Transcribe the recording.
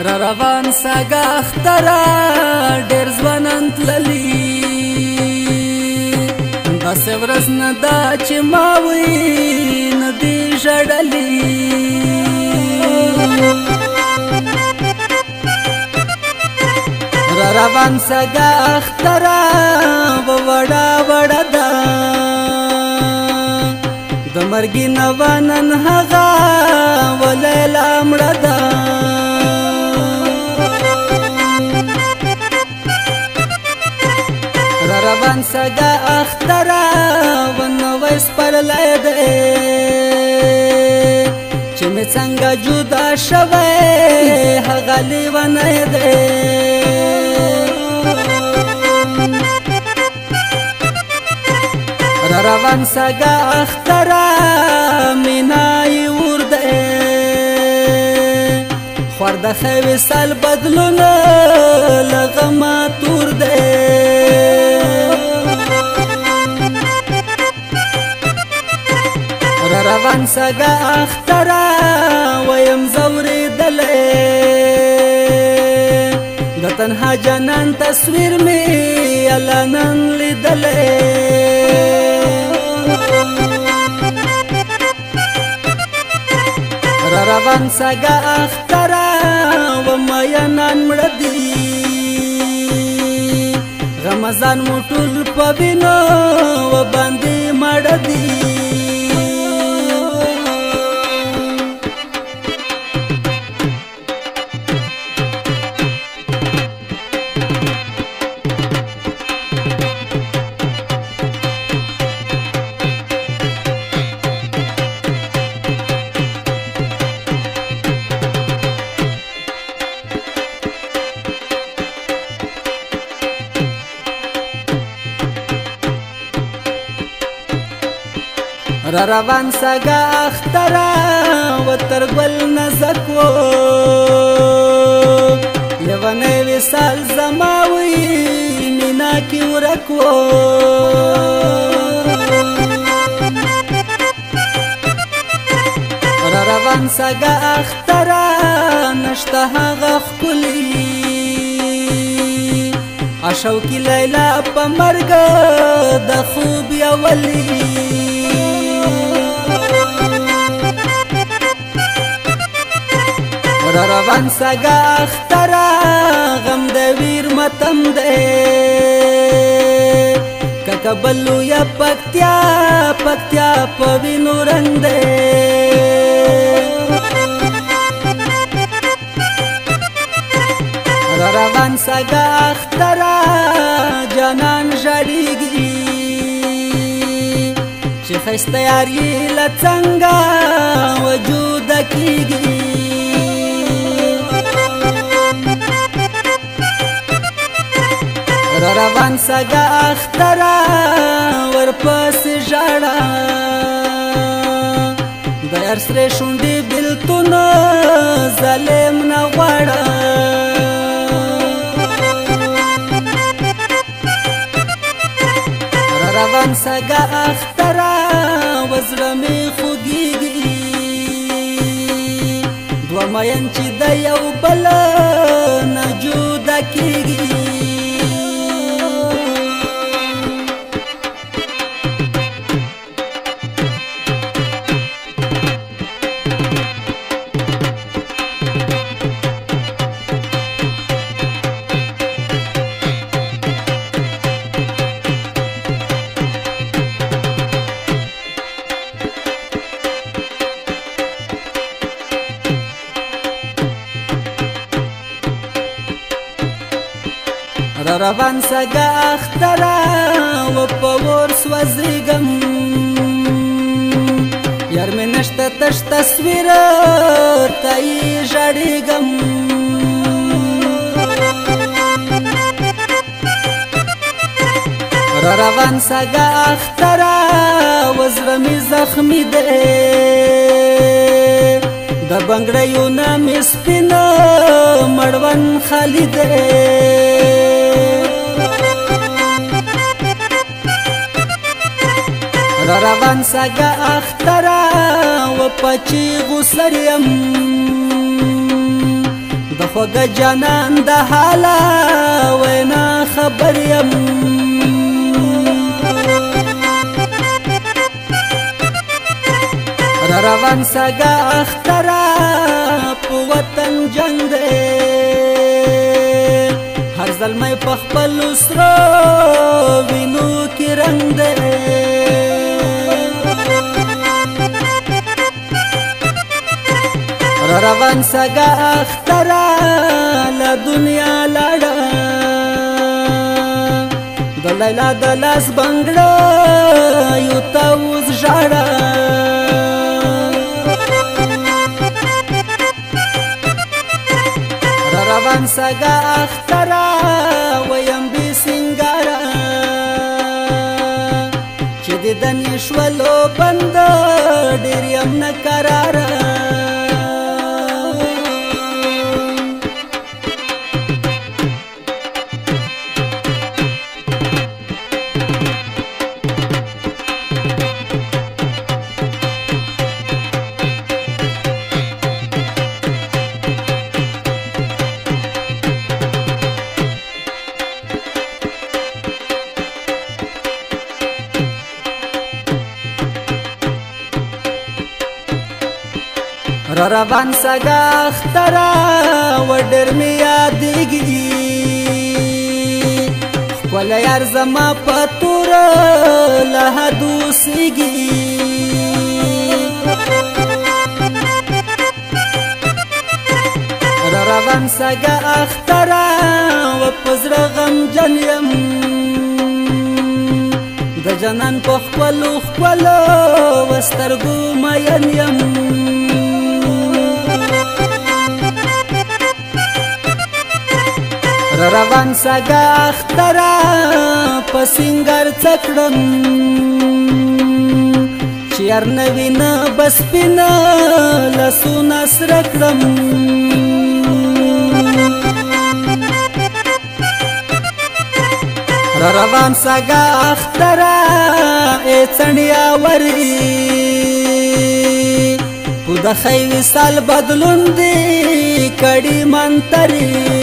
را روان ساګه اختره ډېر ځوانان تللي داسې ورځ نه ده چې ما وینه دې ژړلي را روان ساګه اختره وړه وړه ده د مرګي نوا نن هغه ولیلا مړه ده را روان ساګه اختره ونوی سپرلی دی چې مې څنګه جدا شوی هغه لیونی دی را روان ساګه اختره مینای ور دی خور د ښه وصال بدلونه له غمه تور دی را روان ساګه اختره ویم ځورېدلی د تنها جانان تصویر مې الله نن لیدلی را روان ساګه اختره و مینان مړه دي غمزان مو ټول په وینو و باندې مړه دي را روان ساګه اختره و تر ګل نزک و لیونی وصال زما وی مینا کې ورک و را روان ساګه اختره نشته هغه ښکلي اشوکي لیلا په مرګ د خوب یولي را روان ساګه اختره غم د ویر متم دی که کابل یا پکتیا پکتیا په وینو رنګ دی را روان ساګه اختره جانان ژړېږي چې ښایسته یار یې له څنګه وجوده کېږي را روان ساګه اختره ورپسې ژړه د یار سرې شونډې بېلتونه ظالم نه غواړه را روان ساګه اختره وزړه مې خوږېږي دوه مین چې د یو بل نه جوده کېږي را روان ساګه اختره و په اور سوځېږم یار مې نشته تش تصویر ته یې ژړېږم را روان ساګه اختره و زړه مې زخمي دی د بنګړیو نه مې سپینه مړوند خالي دی را روان ساګه اختره و پچی غسر یم د خوږه جانان د حاله وینا خبر یم را روان سګه اختره په وطن جنګ دی هر زلمی په خپلو سرو وینو کې رنګ دی را روان سګه اختره له دنیا لاړه د لیلا د لاس بنګړه یو ته اوس ژاړه را روان سګه اختره ویم بې سینګاره چې دیدن یې شولو بنده ډېر یم نه کراره را روان سګه اختره و ډېر مې یادېږي ښکلی یار زما په توره له حدو اوسېږي را روان سګه اختره و په زړه غمجن یم د جانان په ښکلو ښکلو و سترګو مین یم را روان سګه اختره په سینګار څه کړم چې یار نه وینه به سپینه لاسونه سره کړم را روان سګه اختره ای څڼیا وري په د خی وصال بدلون دی کړي منتري